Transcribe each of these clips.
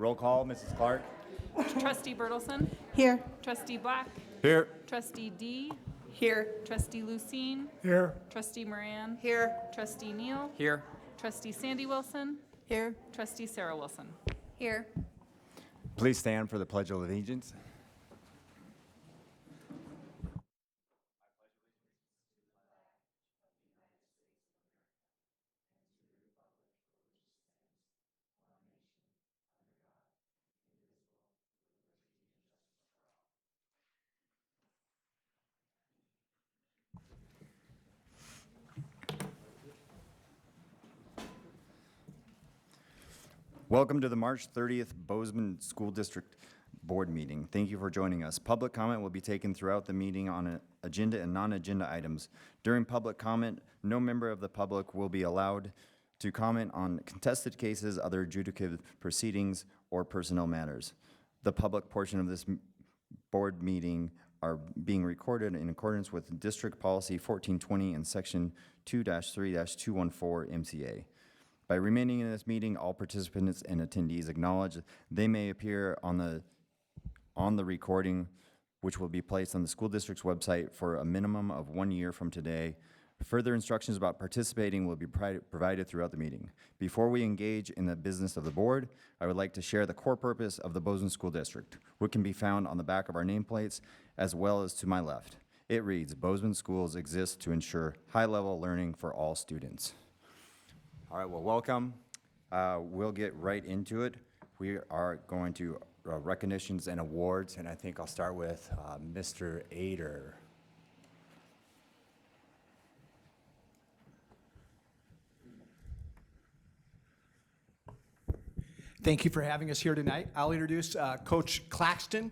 Roll call, Mrs. Clark. Trustee Bertelson. Here. Trustee Black. Here. Trustee D. Here. Trustee Lucine. Here. Trustee Moran. Here. Trustee Neal. Here. Trustee Sandy Wilson. Here. Trustee Sarah Wilson. Here. Please stand for the Pledge of Allegiance. Welcome to the March 30th Bozeman School District Board meeting. Thank you for joining us. Public comment will be taken throughout the meeting on agenda and non-agenda items. During public comment, no member of the public will be allowed to comment on contested cases, other adjudicative proceedings, or personnel matters. The public portion of this board meeting are being recorded in accordance with District Policy 1420 and Section 2-3-214 MCA. By remaining in this meeting, all participants and attendees acknowledge they may appear on the recording, which will be placed on the school district's website for a minimum of 1 year from today. Further instructions about participating will be provided throughout the meeting. Before we engage in the business of the board, I would like to share the core purpose of the Bozeman School District, which can be found on the back of our nameplates as well as to my left. It reads, Bozeman schools exist to ensure high-level learning for all students. All right, well, welcome. We'll get right into it. We are going to recognitions and awards, and I think I'll start with Mr. Ader. Thank you for having us here tonight. I'll introduce Coach Claxton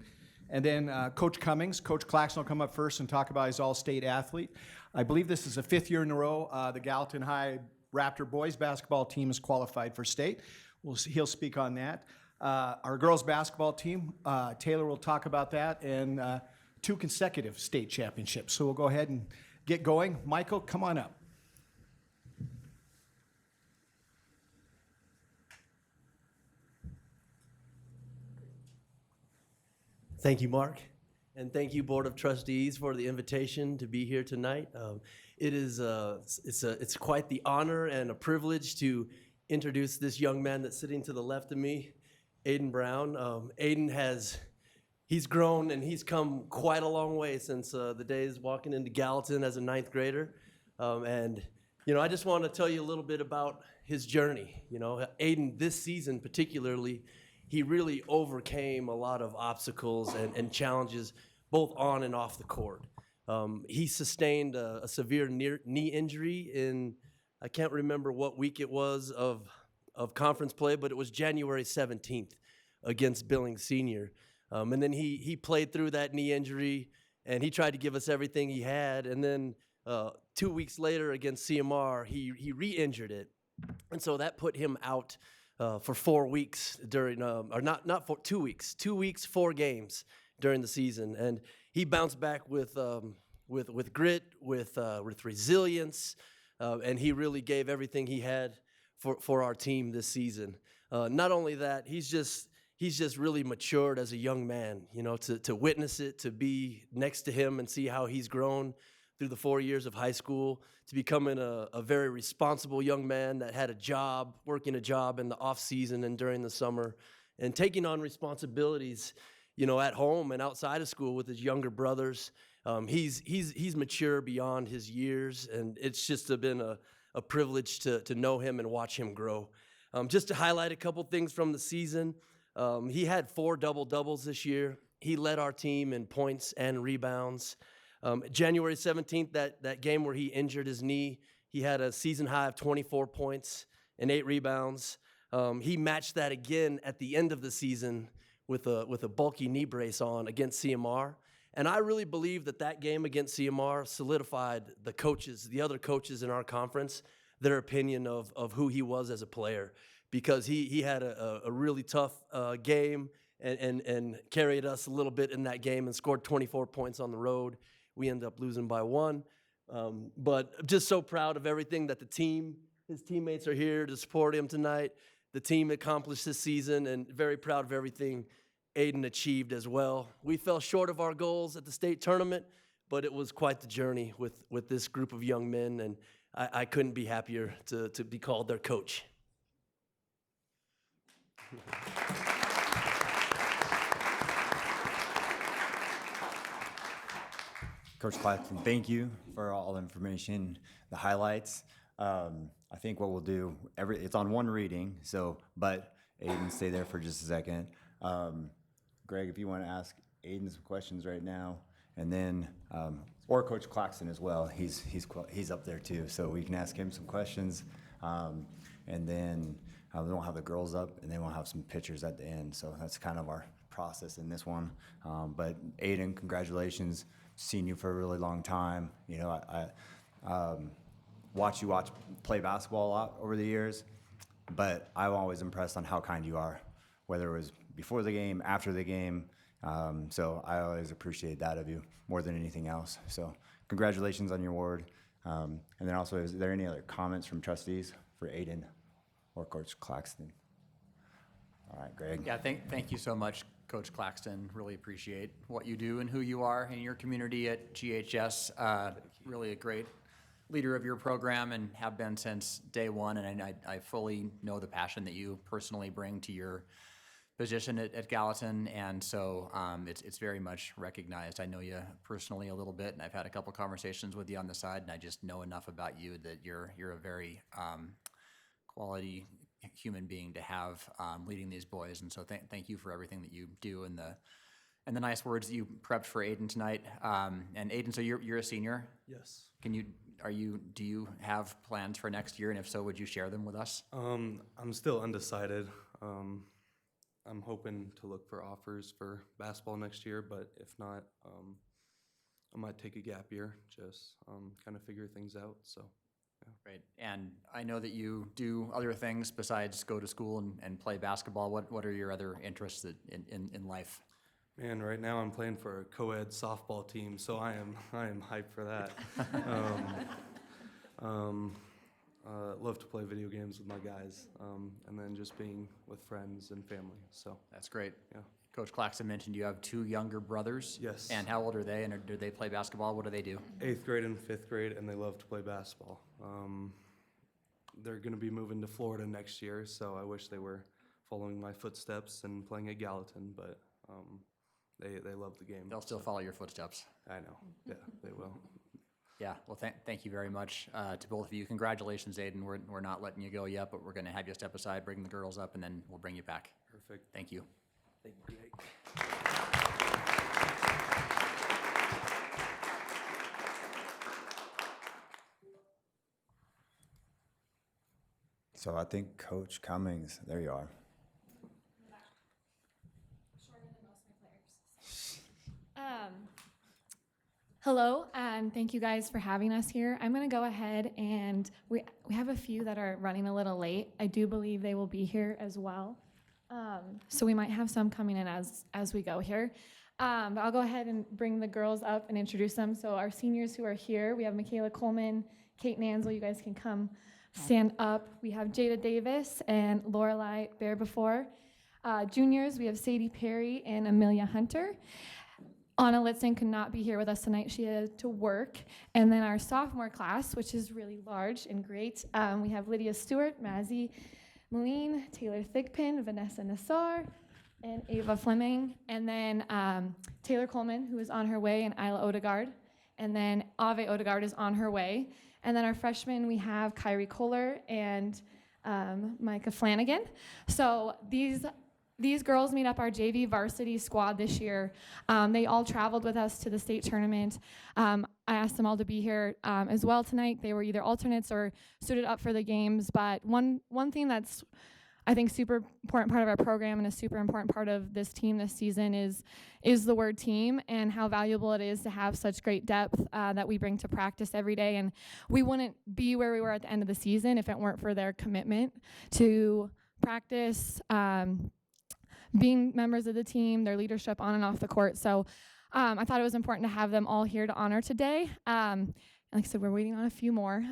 and then Coach Cummings. Coach Claxton will come up first and talk about his all-state athlete. I believe this is the 5th year in a row the Gallatin High Raptor boys basketball team is qualified for state. He'll speak on that. Our girls basketball team, Taylor will talk about that, and 2 consecutive state championships. So we'll go ahead and get going. Michael, come on up. Thank you, Mark, and thank you, Board of Trustees, for the invitation to be here tonight. It's quite the honor and a privilege to introduce this young man that's sitting to the left of me, Aiden Brown. Aiden he's grown and he's come quite a long way since the days walking into Gallatin as a 9th grader. I just want to tell you a little bit about his journey. Aiden, this season particularly, he really overcame a lot of obstacles and challenges both on and off the court. He sustained a severe knee injury in, I can't remember what week it was of conference play, but it was January 17th against Billings Senior. And then he played through that knee injury, and he tried to give us everything he had. And then 2 weeks later against CMR, he re-injured it. And so that put him out for 4 weeks during, or not for 2 weeks, 2 weeks, 4 games during the season. And he bounced back with grit, with resilience, and he really gave everything he had for our team this season. Not only that, he's just really matured as a young man. To witness it, to be next to him and see how he's grown through the 4 years of high school, to becoming a very responsible young man that had a job, working a job in the off season and during the summer, and taking on responsibilities, at home and outside of school with his younger brothers. He's mature beyond his years, and it's just been a privilege to know him and watch him grow. Just to highlight a couple things from the season, he had 4 double-doubles this year. He led our team in points and rebounds. January 17th, that game where he injured his knee, he had a season high of 24 points and 8 rebounds. He matched that again at the end of the season with a bulky knee brace on against CMR. And I really believe that game against CMR solidified the other coaches in our conference, their opinion of who he was as a player, because he had a really tough game and carried us a little bit in that game and scored 24 points on the road. We ended up losing by 1. But just so proud of everything that his teammates are here to support him tonight. the team accomplished this season, and very proud of everything Aiden achieved as well. We fell short of our goals at the state tournament, but it was quite the journey with this group of young men, and I couldn't be happier to be called their coach. Coach Claxton, thank you for all the information, the highlights. I think what we'll do, it's on one reading, but Aiden, stay there for just a second. Greg, if you want to ask Aiden some questions right now, and then, or Coach Claxton as well, he's up there too, so we can ask him some questions. And then we'll have the girls up, and then we'll have some pictures at the end, so that's kind of our process in this one. But Aiden, congratulations. Seen you for a really long time. You know, I watch you play basketball a lot over the years, but I'm always impressed on how kind you are, whether it was before the game, after the game. So I always appreciate that of you more than anything else. So congratulations on your award. And then also, is there any other comments from trustees for Aiden or Coach Claxton? All right, Greg. Yeah, thank you so much, Coach Claxton. Really appreciate what you do and who you are in your community at GHS. Really a great leader of your program and have been since day one. And I fully know the passion that you personally bring to your position at Gallatin. And so it's very much recognized. I know you personally a little bit, and I've had a couple conversations with you on the side, and I just know enough about you that you're a very quality human being to have leading these boys, and so thank you for everything that you do and the nice words that you prepped for Aiden tonight. And Aiden, so you're a senior. Yes. Do you have plans for next year, and if so, would you share them with us? I'm still undecided. I'm hoping to look for offers for basketball next year, but if not, I might take a gap year, just kind of figure things out. So. Great. And I know that you do other things besides go to school and play basketball. What are your other interests in life? Man, right now I'm playing for a co-ed softball team, so I am hyped for that. Love to play video games with my guys, and then just being with friends and family. So That's great. yeah. Coach Claxton mentioned you have 2 younger brothers. Yes. And how old are they, and do they play basketball? What do they do? 8th grade and 5th grade, and they love to play basketball. They're going to be moving to Florida next year, so I wish they were following my footsteps and playing at Gallatin, but they love the game. They'll still follow your footsteps. I know. Yeah, they will. Yeah, well, thank you very much to both of you. Congratulations, Aiden. We're not letting you go yet, but we're going to have you step aside, bring the girls up, and then we'll bring you back. Perfect. Thank you. Thank you, Greg. So I think Coach Cummings, there you are. Hello, and thank you guys for having us here. I'm going to go ahead, and we have a few that are running a little late. I do believe they will be here as well. So we might have some coming in as we go here. But I'll go ahead and bring the girls up and introduce them. So our seniors who are here, we have Michaela Coleman, Kate Nansel, you guys can come stand up. We have Jada Davis and Lorelei Bearbefore. Juniors, we have Sadie Perry and Amelia Hunter. Anna Litzen could not be here with us tonight. She had to work. And then our sophomore class, which is really large and great, we have Lydia Stewart, Mazzy Moline, Taylor Thigpen, Vanessa Nassar, and Ava Fleming. And then Taylor Coleman, who is on her way, and Isla Odegaard. And then Ave Odegaard is on her way. And then our freshmen, we have Kyrie Kohler and Micah Flanagan. So these girls made up our JV varsity squad this year. They all traveled with us to the state tournament. I asked them all to be here as well tonight. They were either alternates or suited up for the games. But one thing that's, I think, super important part of our program and a super important part of this team this season is the word team and how valuable it is to have such great depth that we bring to practice every day. And we wouldn't be where we were at the end of the season if it weren't for their commitment to practice, being members of the team, their leadership on and off the court. So I thought it was important to have them all here to honor today. And like I said, we're waiting on a few more.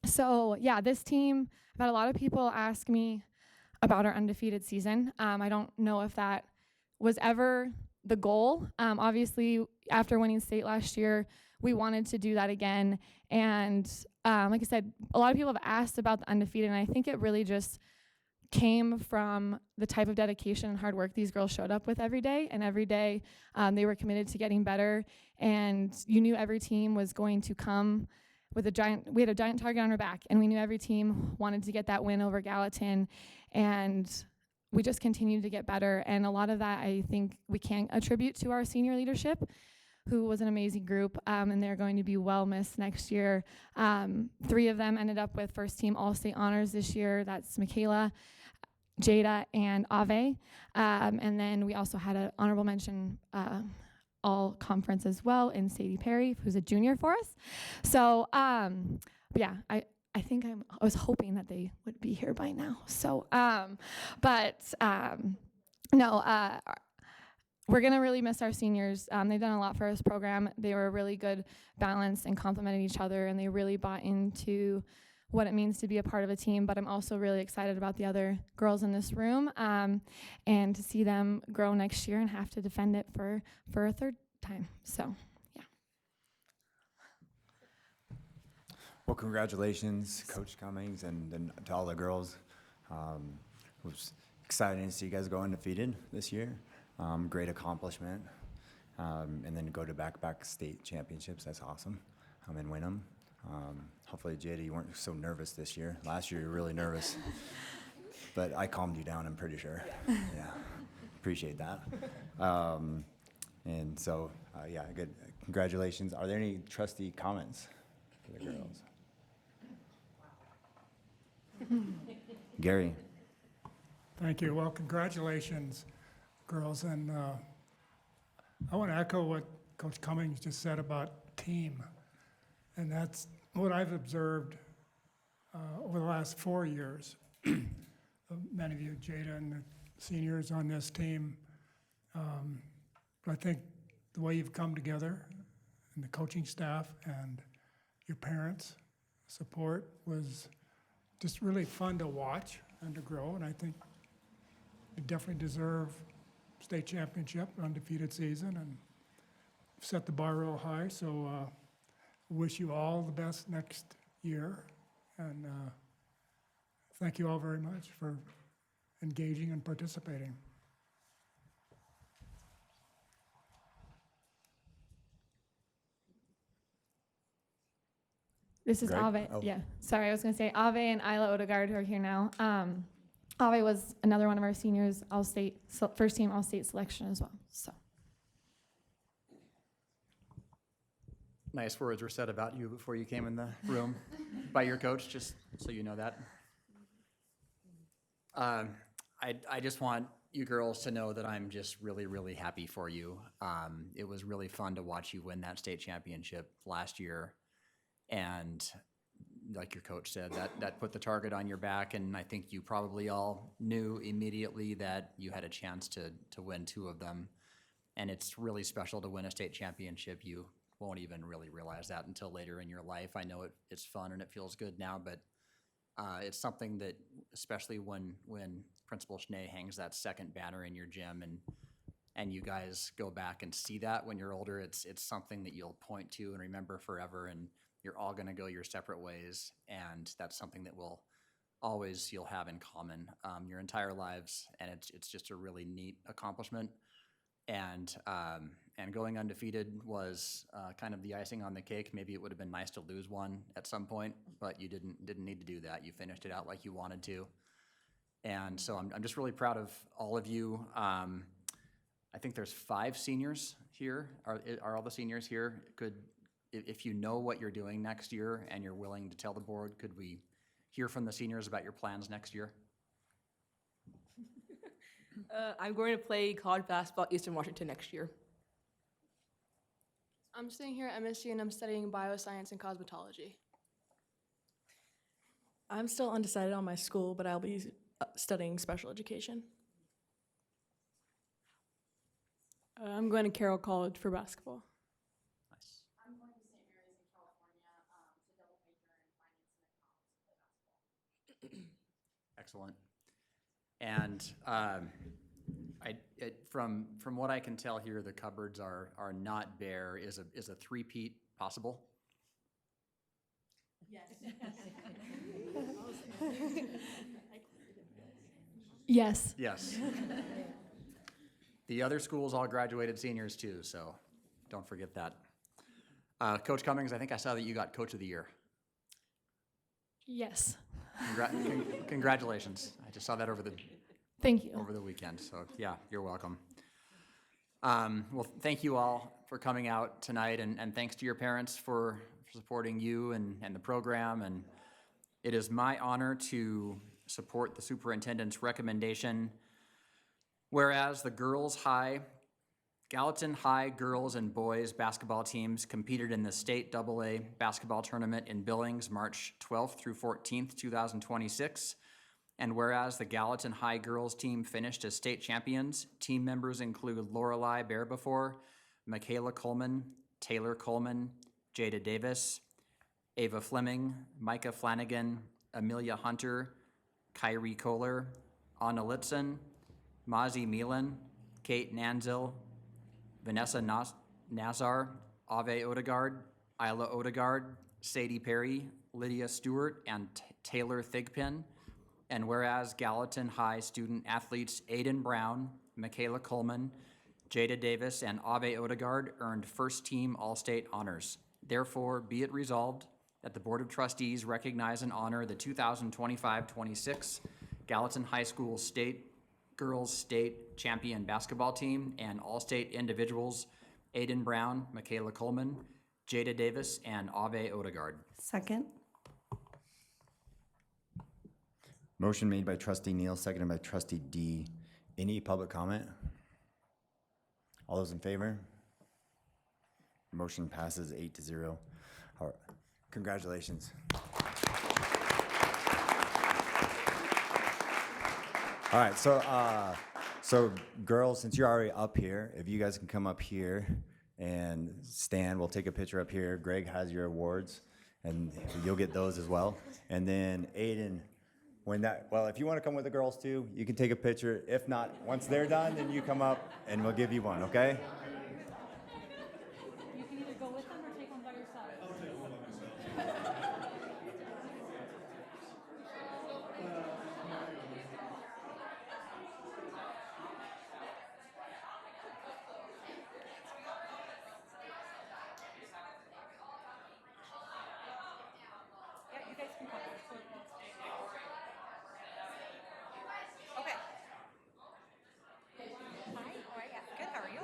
So yeah, this team, I've had a lot of people ask me about our undefeated season. I don't know if that was ever the goal. Obviously, after winning state last year, we wanted to do that again. And like I said, a lot of people have asked about the undefeated, and I think it really just came from the type of dedication and hard work these girls showed up with every day. And every day they were committed to getting better. And you knew every team was going to come with we had a giant target on our back, and we knew every team wanted to get that win over Gallatin. And we just continued to get better. And a lot of that I think we can attribute to our senior leadership, who was an amazing group, and they're going to be well missed next year. 3 of them ended up with first team All-State honors this year. That's Michaela, Jada, and Ave. And then we also had an honorable mention all conference as well in Sadie Perry, who's a junior for us. So, but yeah, I think I was hoping that they would be here by now. So, no, we're going to really miss our seniors. They've done a lot for this program. They were a really good balance and complemented each other, and they really bought into what it means to be a part of a team. But I'm also really excited about the other girls in this room, and to see them grow next year and have to defend it for a third time. So, yeah. Well, congratulations, Coach Cummings, and to all the girls. It was exciting to see you guys go undefeated this year. Great accomplishment. And then go to back-to-back state championships. That's awesome. And win them. Hopefully, Jada, you weren't so nervous this year. Last year, you were really nervous. But I calmed you down, I'm pretty sure. Yeah. Appreciate that. And so, yeah, good. Congratulations. Are there any trustee comments for the girls? Gary. Thank you. Well, congratulations, girls. And I want to echo what Coach Cummings just said about team. And that's what I've observed over the last 4 years. Many of you, Jada and the seniors on this team. But I think the way you've come together and the coaching staff and your parents' support was just really fun to watch and to grow. And I think you definitely deserve state championship, undefeated season, and set the bar real high. So wish you all the best next year. And thank you all very much for engaging and participating. This is Greg? Ave. Oh. Yeah, sorry, I was going to say Ave and Isla Odegaard, who are here now. Ave was another one of our seniors, all-state, first team all-state selection as well. So. Nice words were said about you before you came in the room by your coach, just so you know that. I just want you girls to know that I'm just really, really happy for you. It was really fun to watch you win that state championship last year. And like your coach said, that put the target on your back, and I think you probably all knew immediately that you had a chance to win 2 of them. And it's really special to win a state championship. You won't even really realize that until later in your life. I know it's fun and it feels good now, but it's something that, especially when Principal Schnee hangs that second banner in your gym and you guys go back and see that when you're older, it's something that you'll point to and remember forever, and you're all going to go your separate ways, and that's something that you'll have in common your entire lives, and it's just a really neat accomplishment. And going undefeated was kind of the icing on the cake. Maybe it would have been nice to lose one at some point, but you didn't need to do that. You finished it out like you wanted to, and so I'm just really proud of all of you. I think there's 5 seniors here. Are all the seniors here? If you know what you're doing next year and you're willing to tell the board, could we hear from the seniors about your plans next year? I'm going to play college basketball at Eastern Washington next year. I'm staying here at MSU and I'm studying bioscience and cosmetology. I'm still undecided on my school, but I'll be studying special education. I'm going to Carroll College for basketball. Nice. I'm going to St. Mary's in California to double major in finance and economics to play basketball. Excellent. And from what I can tell here, the cupboards are not bare. Is a three-peat possible? Yes. Yes. The other schools all graduated seniors too, so don't forget that. Coach Cummings, I think I saw that you got Coach of the Year. Yes. Congratulations. I just saw that over Thank you. the weekend, so yeah, you're welcome. Well, thank you all for coming out tonight, and thanks to your parents for supporting you and the program. And it is my honor to support the superintendent's recommendation. Whereas the Gallatin High girls and boys basketball teams competed in the state AA basketball tournament in Billings, March 12th through 14th, 2026. And whereas the Gallatin High girls team finished as state champions, team members include Lorelei Bearbefor, Michaela Coleman, Taylor Coleman, Jada Davis, Ava Fleming, Micah Flanagan, Amelia Hunter, Kyrie Kohler, Anna Litzen, Mazi Milan, Kate Nanzil, Vanessa Nazar, Ave Odegaard, Isla Odegaard, Sadie Perry, Lydia Stewart, and Taylor Thigpen. And whereas Gallatin High student athletes Aiden Brown, Michaela Coleman, Jada Davis, and Ave Odegaard earned first team All-State honors. Therefore, be it resolved that the Board of Trustees recognize and honor the 2025-26 Gallatin High School Girls State Champion Basketball Team and All-State individuals Aiden Brown, Michaela Coleman, Jada Davis, and Ave Odegaard. Second. Motion made by trustee Neal, seconded by trustee D. Any public comment? All those in favor? Motion passes 8-0. All right. Congratulations. All right, so girls, since you're already up here, if you guys can come up here and stand, we'll take a picture up here. Greg has your awards, and you'll get those as well. And then Aiden, if you want to come with the girls too, you can take a picture. If not, once they're done, then you come up and we'll give you one, okay? You can either go with them or take one by yourself. Yeah, you guys can come. Okay. Hi, how are you? Good, how are you?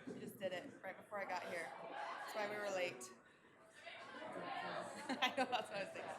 We just did it right before I got here. That's why we were late. I know, that's what I was thinking.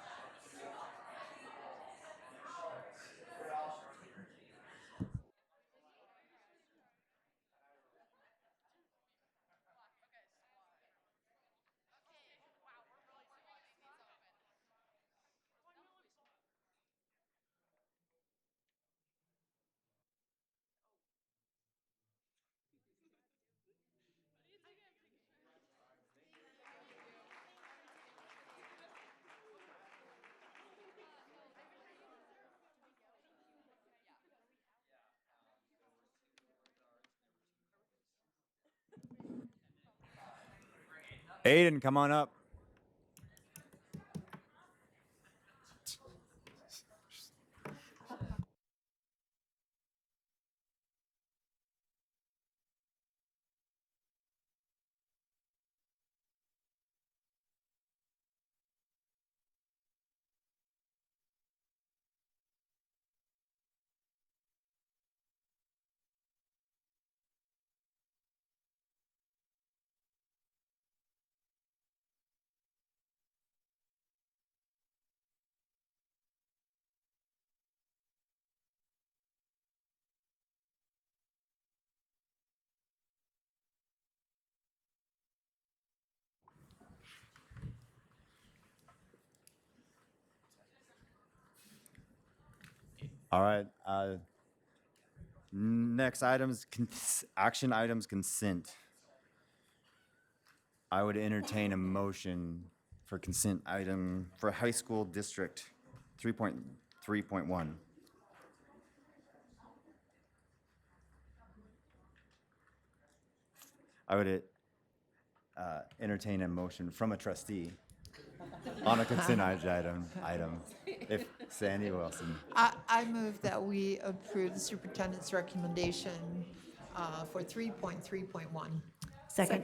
Aiden, come on up. All right. Next items, action items consent. I would entertain a motion for consent item for high school district 3.3.1. I would entertain a motion from a trustee on a consent item, if Sandy Wilson. I move that we approve the superintendent's recommendation for 3.3.1. Second.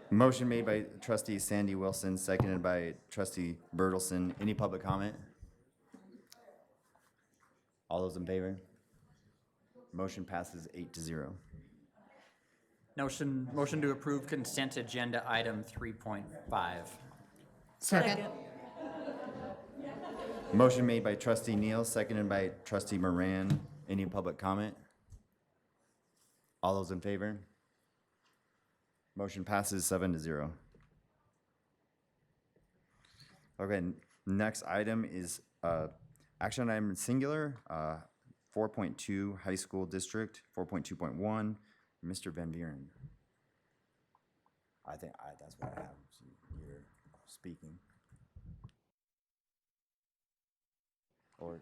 Motion made by trustee Sandy Wilson, seconded by trustee Bertelson. Any public comment? All those in favor? Motion passes 8-0. Motion to approve consent agenda item 3.5. Second. Motion made by trustee Neal, seconded by trustee Moran. Any public comment? All those in favor? Motion passes 7-0. Okay, next item is action item singular, 4.2 high school district, 4.2.1, Mr. Van Buren. I think that's what I have. So you're speaking. Or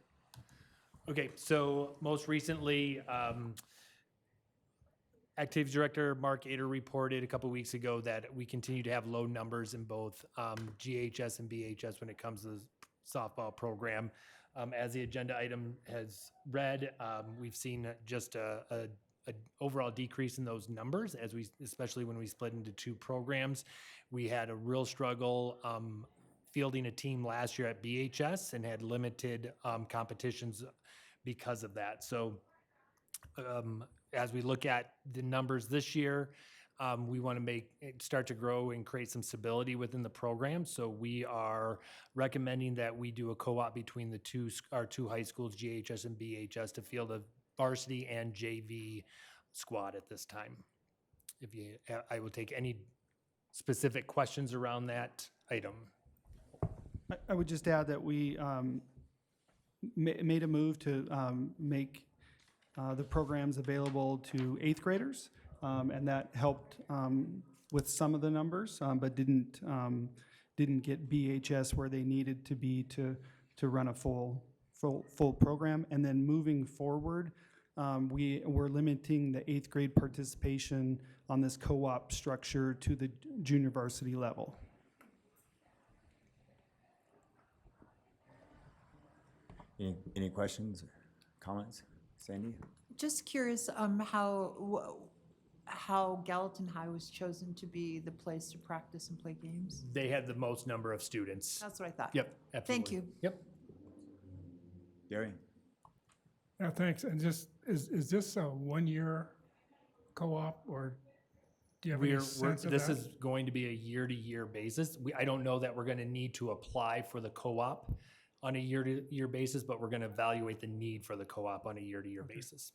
Okay, so most recently, Activities Director Mark Ader reported a couple weeks ago that we continue to have low numbers in both GHS and BHS when it comes to the softball program. As the agenda item has read, we've seen just a overall decrease in those numbers, especially when we split into two programs. We had a real struggle fielding a team last year at BHS and had limited competitions because of that. So as we look at the numbers this year, we want to start to grow and create some stability within the program. So we are recommending that we do a co-op between our two high schools, GHS and BHS, to field a varsity and JV squad at this time. I will take any specific questions around that item. I would just add that we made a move to make the programs available to eighth graders, and that helped with some of the numbers, but didn't get BHS where they needed to be to run a full program. And then moving forward, we're limiting the eighth grade participation on this co-op structure to the junior varsity level. Any questions or comments? Sandy? Just curious how Gallatin High was chosen to be the place to practice and play games. They had the most number of students. That's what I thought. Yep, absolutely. Thank you. Yep. Gary? Yeah, thanks. And is this a one-year co-op, or do you have any sense of that? This is going to be a year-to-year basis. I don't know that we're going to need to apply for the co-op on a year-to-year basis, but we're going to evaluate the need for the co-op on a year-to-year basis.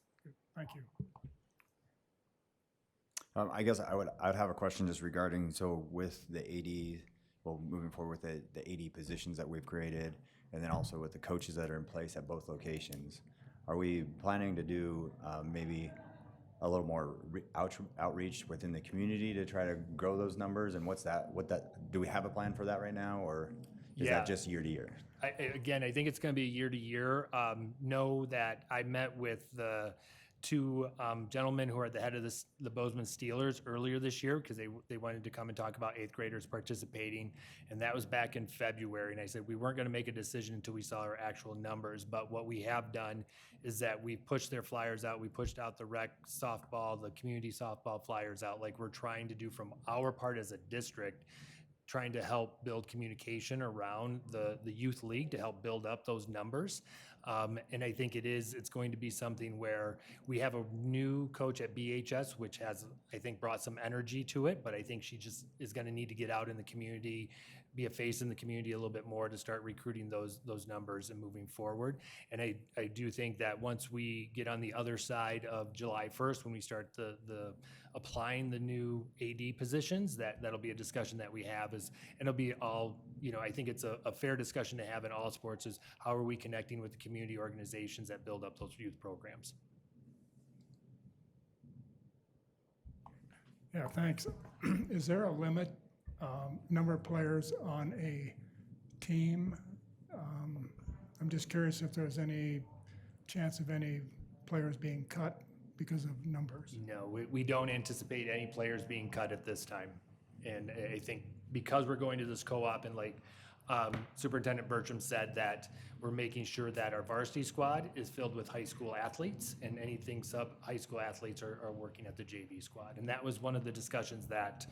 Thank you. I guess I'd have a question just regarding, so with the AD, moving forward with the AD positions that we've created, and then also with the coaches that are in place at both locations, are we planning to do maybe a little more outreach within the community to try to grow those numbers? And do we have a plan for that right now, or is that just year to year? Again, I think it's going to be year to year. Know that I met with the two gentlemen who are at the head of the Bozeman Steelers earlier this year because they wanted to come and talk about eighth graders participating, and that was back in February. And I said we weren't going to make a decision until we saw our actual numbers, but what we have done is that we pushed their flyers out. We pushed out the rec softball, the community softball flyers out, like we're trying to do from our part as a district, trying to help build communication around the youth league to help build up those numbers. And I think it's going to be something where we have a new coach at BHS, which has, I think, brought some energy to it, but I think she just is going to need to get out in the community, be a face in the community a little bit more to start recruiting those numbers and moving forward. And I do think that once we get on the other side of July 1st, when we start the applying the new AD positions, that'll be a discussion that we have and it'll be all, I think it's a fair discussion to have in all sports is how are we connecting with the community organizations that build up those youth programs. Yeah, thanks. Is there a limit, number of players on a team? I'm just curious if there's any chance of any players being cut because of numbers. No, we don't anticipate any players being cut at this time. And I think because we're going to this co-op and like Superintendent Bertram said that we're making sure that our varsity squad is filled with high school athletes and anything sub-high school athletes are working at the JV squad. And that was one of the discussions that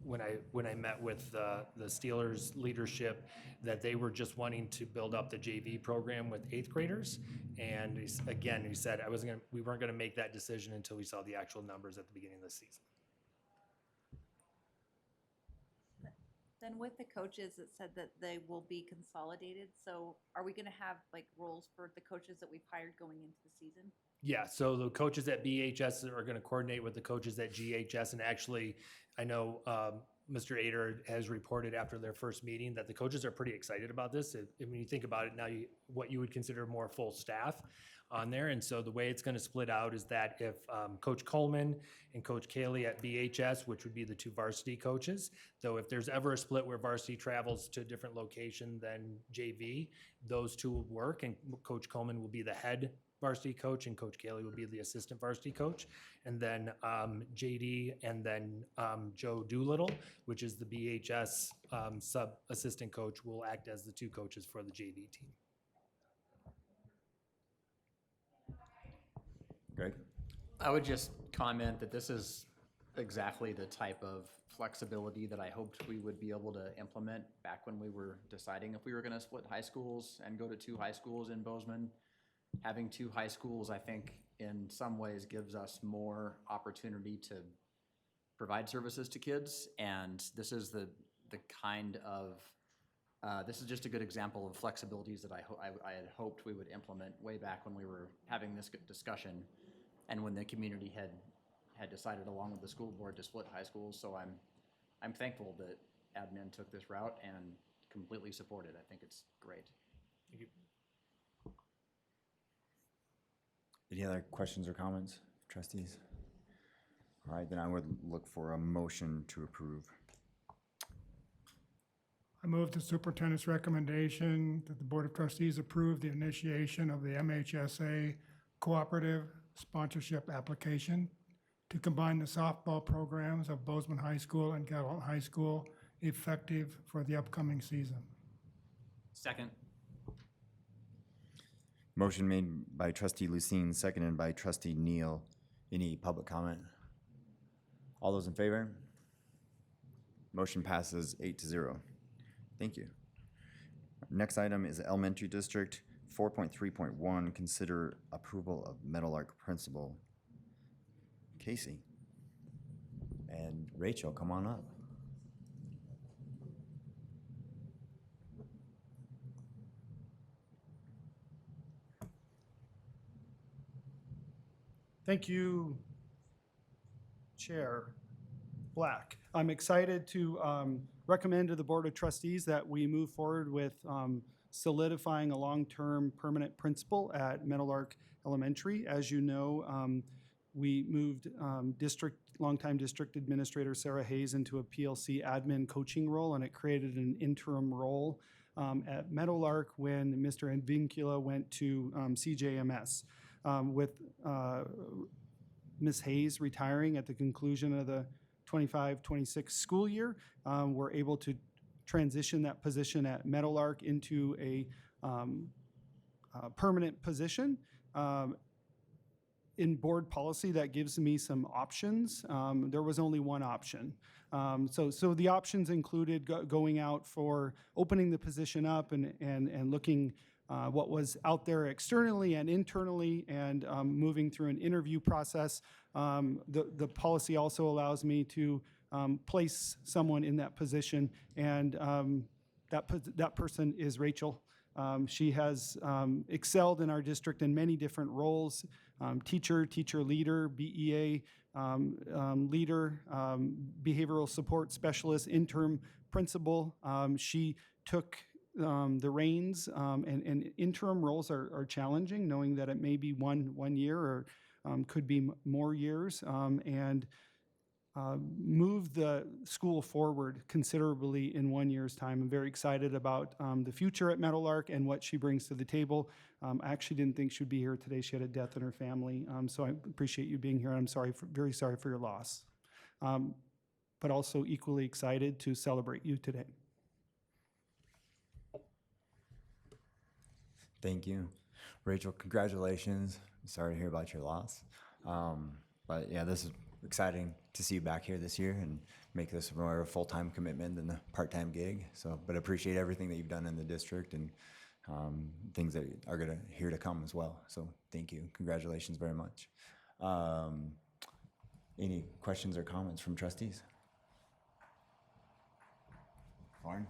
when I met with the Steelers leadership, that they were just wanting to build up the JV program with 8th graders. And he said we weren't gonna make that decision until we saw the actual numbers at the beginning of the season. Then with the coaches, it said that they will be consolidated. So are we going to have like roles for the coaches that we've hired going into the season? Yeah, so the coaches at BHS are going to coordinate with the coaches at GHS. And actually, I know Mr. Ader has reported after their first meeting that the coaches are pretty excited about this. When you think about it now, what you would consider more full staff on there. And so the way it's going to split out is that if Coach Coleman and Coach Cayley at BHS, which would be the 2 varsity coaches, though if there's ever a split where varsity travels to a different location than JV, those 2 will work, and Coach Coleman will be the head varsity coach and Coach Cayley will be the assistant varsity coach. And then JD and then Joe Doolittle, which is the BHS sub-assistant coach, will act as the 2 coaches for the JV team. Greg? I would just comment that this is exactly the type of flexibility that I hoped we would be able to implement back when we were deciding if we were going to split high schools and go to 2 high schools in Bozeman. Having 2 high schools, I think, in some ways gives us more opportunity to provide services to kids, and this is the kind of this is just a good example of flexibilities that I had hoped we would implement way back when we were having this discussion, and when the community had decided along with the school board to split high schools. So I'm thankful that admin took this route and completely support it. I think it's great. Thank you. Any other questions or comments, trustees? All right, then I would look for a motion to approve. I move the superintendent's recommendation that the Board of Trustees approve the initiation of the MHSA cooperative sponsorship application to combine the softball programs of Bozeman High School and Gallup High School effective for the upcoming season. Second. Motion made by trustee Lucine, seconded by trustee Neal. Any public comment? All those in favor? Motion passes 8-0. Thank you. Next item is elementary district 4.3.1, consider approval of Meadowlark principal. Casey and Rachel, come on up. Thank you, Chair Black. I'm excited to recommend to the Board of Trustees that we move forward with solidifying a long-term permanent principal at Meadowlark Elementary. As you know, we moved longtime district administrator Sarah Hayes into a PLC admin coaching role, and it created an interim role at Meadowlark when Mr. Advincula went to CJMS. With Ms. Hayes retiring at the conclusion of the 25-26 school year, we're able to transition that position at Meadowlark into a permanent position. In board policy, that gives me some options. There was only one option. So the options included going out for opening the position up and looking what was out there externally and internally, and moving through an interview process. The policy also allows me to place someone in that position, and that person is Rachel. She has excelled in our district in many different roles, teacher leader, BEA leader, behavioral support specialist, interim principal. She took the reins, and interim roles are challenging, knowing that it may be one year or could be more years, and move the school forward considerably in 1 year's time. I'm very excited about the future at Meadowlark and what she brings to the table. I actually didn't think she'd be here today. She had a death in her family, so I appreciate you being here. I'm very sorry for your loss, but also equally excited to celebrate you today. Thank you. Rachel, congratulations. I'm sorry to hear about your loss. But yeah, this is exciting to see you back here this year and make this more of a full-time commitment than a part-time gig. So, but appreciate everything that you've done in the district and things that are here to come as well. So thank you. Congratulations very much. Any questions or comments from trustees? Lauren?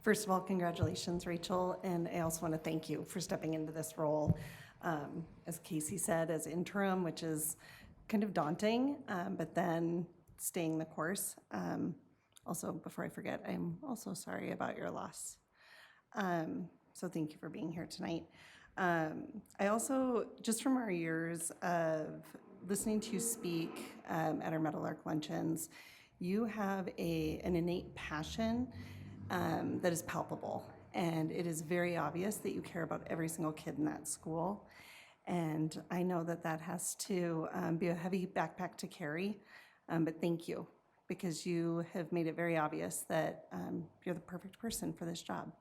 First of all, congratulations, Rachel, and I also want to thank you for stepping into this role, as Casey said, as interim, which is kind of daunting, but then staying the course. Also, before I forget, I'm also sorry about your loss. So thank you for being here tonight. I also, just from our years of listening to you speak at our Meadowlark luncheons, you have an innate passion that is palpable, and it is very obvious that you care about every single kid in that school. And I know that that has to be a heavy backpack to carry, but thank you, because you have made it very obvious that you're the perfect person for this job.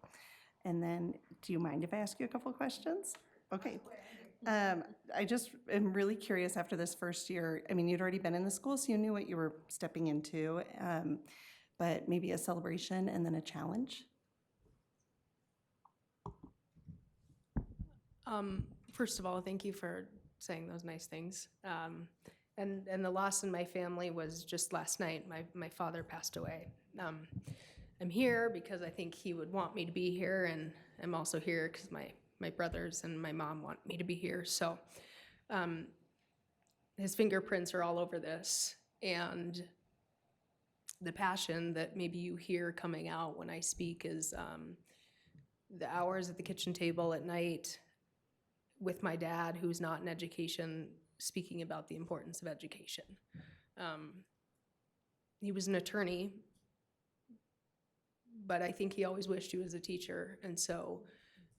And then, do you mind if I ask you a couple of questions? Okay. I just am really curious after this first year. I mean, you'd already been in the school, so you knew what you were stepping into, but maybe a celebration and then a challenge? First of all, thank you for saying those nice things. And the loss in my family was just last night. My father passed away. I'm here because I think he would want me to be here, and I'm also here because my brothers and my mom want me to be here. So his fingerprints are all over this, and the passion that maybe you hear coming out when I speak is the hours at the kitchen table at night with my dad, who's not in education, speaking about the importance of education. He was an attorney, but I think he always wished he was a teacher. And so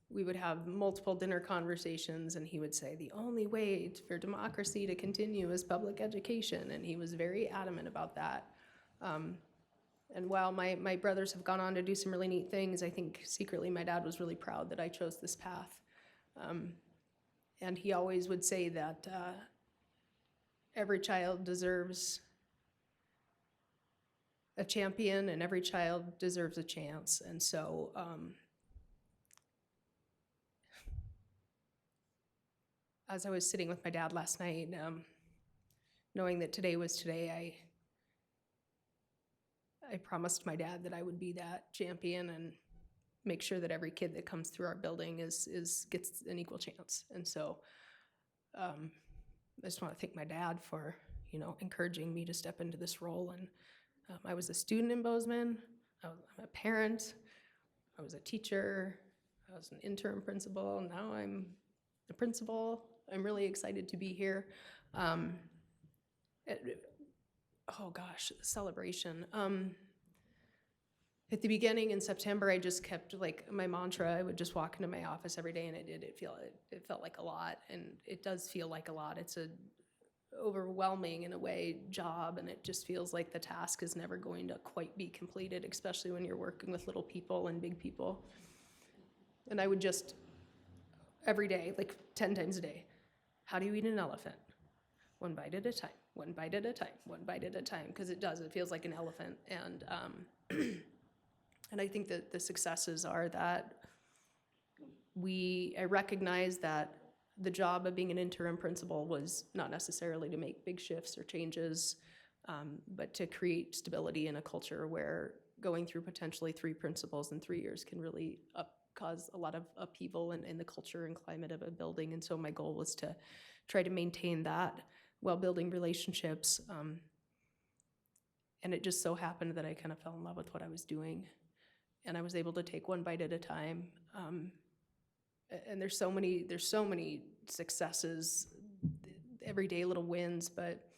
we would have multiple dinner conversations, and he would say, the only way for democracy to continue is public education. And he was very adamant about that. And while my brothers have gone on to do some really neat things, I think secretly my dad was really proud that I chose this path. And he always would say that every child deserves a champion and every child deserves a chance. And so as I was sitting with my dad last night, knowing that today was today, I promised my dad that I would be that champion and make sure that every kid that comes through our building gets an equal chance. And so I just want to thank my dad for, encouraging me to step into this role. And I was a student in Bozeman. I'm a parent. I was a teacher. I was an interim principal. Now I'm the principal. I'm really excited to be here. Oh gosh, the celebration. At the beginning in September, I just kept my mantra. I would just walk into my office every day, and it felt like a lot, and it does feel like a lot. It's a overwhelming in a way job, and it just feels like the task is never going to quite be completed, especially when you're working with little people and big people. And I would just every day, 10 times a day, how do you eat an elephant? One bite at a time. One bite at a time. One bite at a time, because it feels like an elephant. And and I think that the successes are that I recognize that the job of being an interim principal was not necessarily to make big shifts or changes. but to create stability in a culture where going through potentially 3 principals in 3 years can really cause a lot of upheaval in the culture and climate of a building. And so my goal was to try to maintain that while building relationships. And it just so happened that I kind of fell in love with what I was doing. And I was able to take one bite at a time. And there's so many successes, everyday little wins, but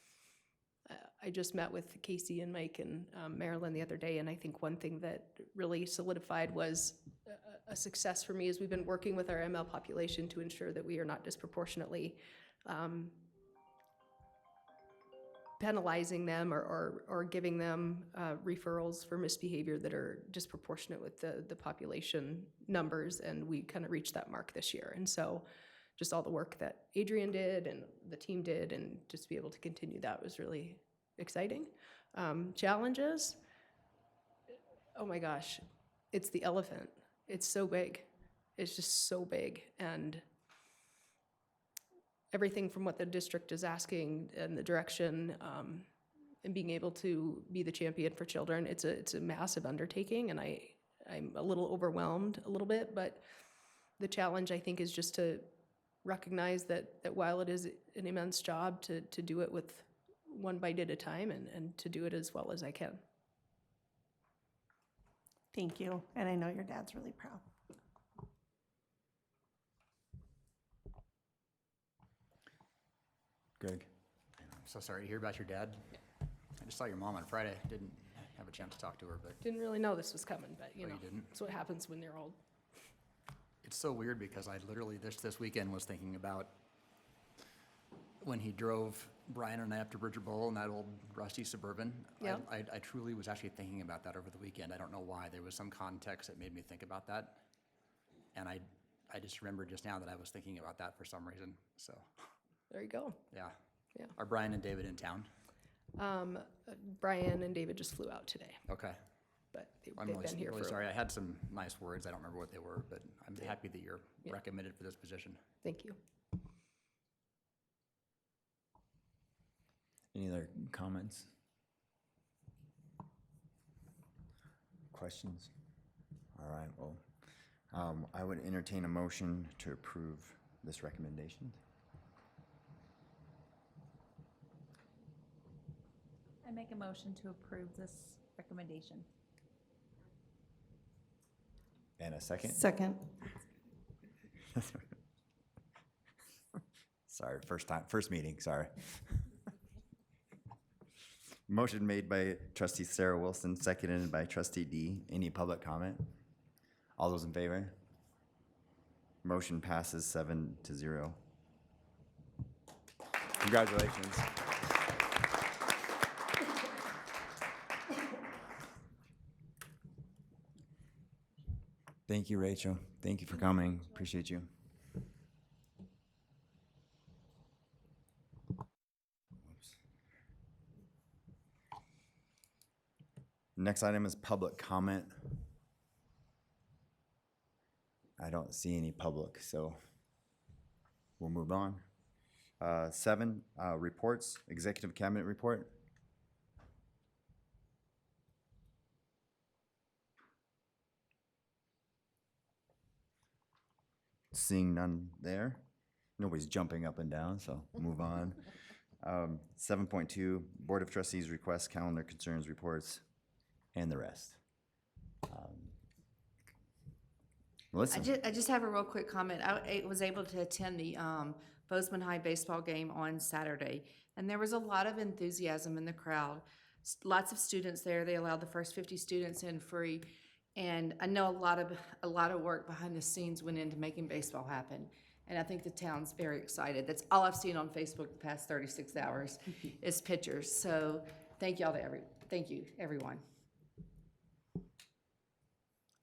I just met with Casey and Mike and Marilyn the other day, and I think one thing that really solidified was a success for me is we've been working with our ML population to ensure that we are not disproportionately penalizing them or giving them referrals for misbehavior that are disproportionate with the population numbers, and we kind of reached that mark this year. And so just all the work that Adrian did and the team did, and just to be able to continue that was really exciting. Challenges, oh my gosh, it's the elephant. It's so big. It's just so big. And everything from what the district is asking and the direction, and being able to be the champion for children, it's a massive undertaking, and I'm a little overwhelmed a little bit, but the challenge, I think, is just to recognize that while it is an immense job, to do it with one bite at a time and to do it as well as I can. Thank you, and I know your dad's really proud. Greg? I'm so sorry to hear about your dad. I just saw your mom on Friday. Didn't have a chance to talk to her, but Didn't really know this was coming, but you Oh, know, you didn't? it's what happens when you're old. it's so weird because I literally this weekend was thinking about when he drove Brian and I up to Bridger Bowl in that old rusty Suburban. Yep. I truly was actually thinking about that over the weekend. I don't know why. There was some context that made me think about that. And I just remembered just now that I was thinking about that for some reason. So, There you go. yeah. Yeah. Are Brian and David in town? Brian and David just flew out today, Okay. but I'm they've really, been here really for. sorry. I had some nice words. I don't remember what they were, but I'm happy that you're Yeah. recommended for this position. Thank you. Any other comments? Questions? All right, well, I would entertain a motion to approve this recommendation. I make a motion to approve this recommendation. And a second? Second. Sorry, first meeting, sorry. Motion made by trustee Sarah Wilson, seconded by trustee D. Any public comment? All those in favor? Motion passes 7-0. Congratulations. Thank you, Rachel. Thank you for coming. Appreciate you. Next item is public comment. I don't see any public, so we'll move on. 7, reports, executive cabinet report. Seeing none there. Nobody's jumping up and down, so move on. 7.2, Board of Trustees requests, calendar concerns, reports, and the rest. Melissa? I just have a real quick comment. I was able to attend the Bozeman High baseball game on Saturday, and there was a lot of enthusiasm in the crowd. Lots of students there. They allowed the first 50 students in free, and I know a lot of work behind the scenes went into making baseball happen. And I think the town's very excited. That's all I've seen on Facebook the past 36 hours is pictures. So thank you everyone.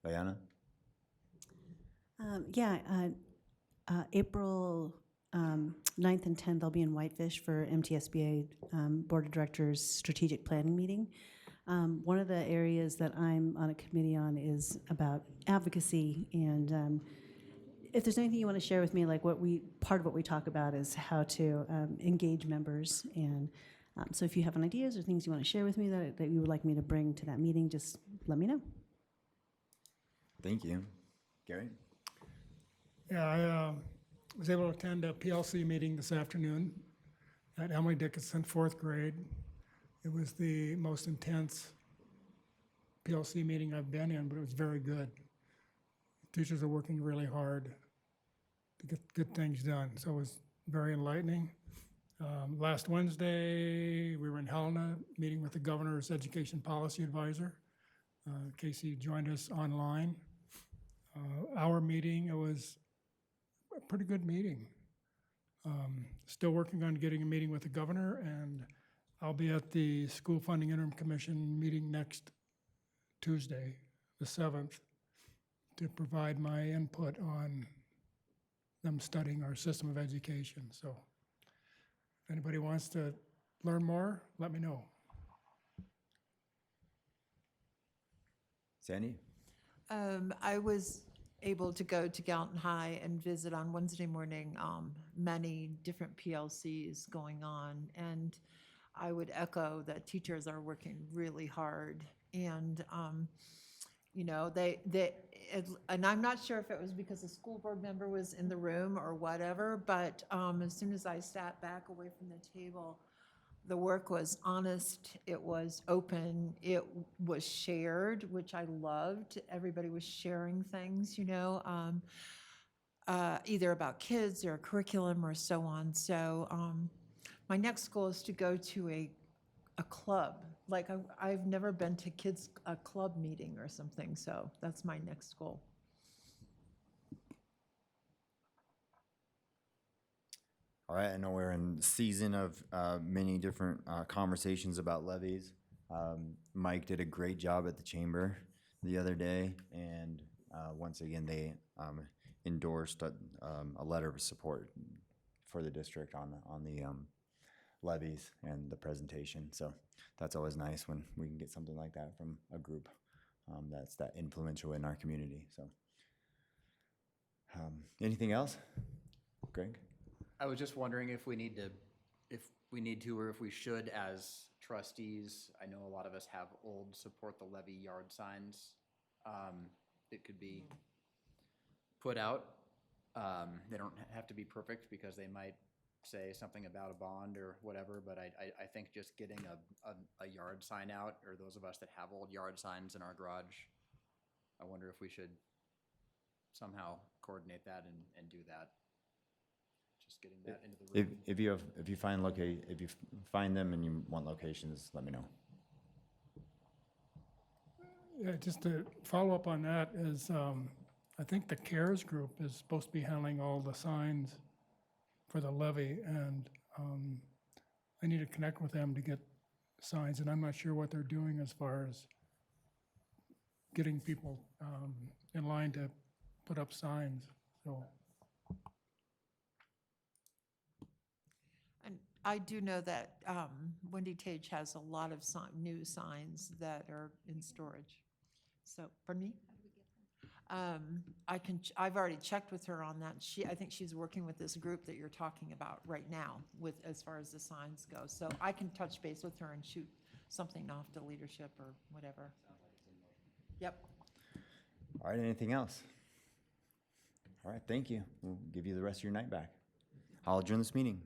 Diana? April 9th and 10th, I'll be in Whitefish for MTSBA Board of Directors Strategic Planning Meeting. One of the areas that I'm on a committee on is about advocacy, and if there's anything you want to share with me, like part of what we talk about is how to engage members, and So if you have any ideas or things you want to share with me that you would like me to bring to that meeting, just let me know. Thank you. Gary? Yeah, I was able to attend a PLC meeting this afternoon at Emily Dickinson, fourth grade. It was the most intense PLC meeting I've been in, but it was very good. Teachers are working really hard to get things done, so it was very enlightening. Last Wednesday, we were in Helena, meeting with the governor's education policy advisor. Casey joined us online. Our meeting, it was a pretty good meeting. Still working on getting a meeting with the governor, and I'll be at the School Funding Interim Commission meeting next Tuesday, the 7th, to provide my input on them studying our system of education. So if anybody wants to learn more, let me know. Sandy? I was able to go to Gallatin High and visit on Wednesday morning many different PLCs going on, and I would echo that teachers are working really hard, and you know, and I'm not sure if it was because a school board member was in the room or whatever, but as soon as I sat back away from the table, the work was honest, it was open, it was shared, which I loved. Everybody was sharing things, you know, either about kids or curriculum or so on. So my next goal is to go to a club. Like I've never been to a club meeting or something, so that's my next goal. All right, I know we're in the season of many different conversations about levies. Mike did a great job at the chamber the other day, and once again, they endorsed a letter of support for the district on the levies and the presentation. So that's always nice when we can get something like that from a group that's that influential in our community. So anything else? Greg? I was just wondering if we need to, or if we should, as trustees, I know a lot of us have old support the levy yard signs. It could be put out. They don't have to be perfect because they might say something about a bond or whatever, but I think just getting a yard sign out, or those of us that have old yard signs in our garage, I wonder if we should somehow coordinate that and do that. Just getting that into the room. If you find them and you want locations, let me know. Yeah, just to follow up on that is, I think the CARES group is supposed to be handling all the signs for the levy, and I need to connect with them to get signs, and I'm not sure what they're doing as far as getting people in line to put up signs, so. And I do know that Wendy Tage has a lot of new signs that are in storage. So, pardon me? I've already checked with her on that. I think she's working with this group that you're talking about right now with, as far as the signs go. So I can touch base with her and shoot something off to leadership or whatever. Yep. All right, anything else? All right, thank you. We'll give you the rest of your night back. I'll adjourn this meeting.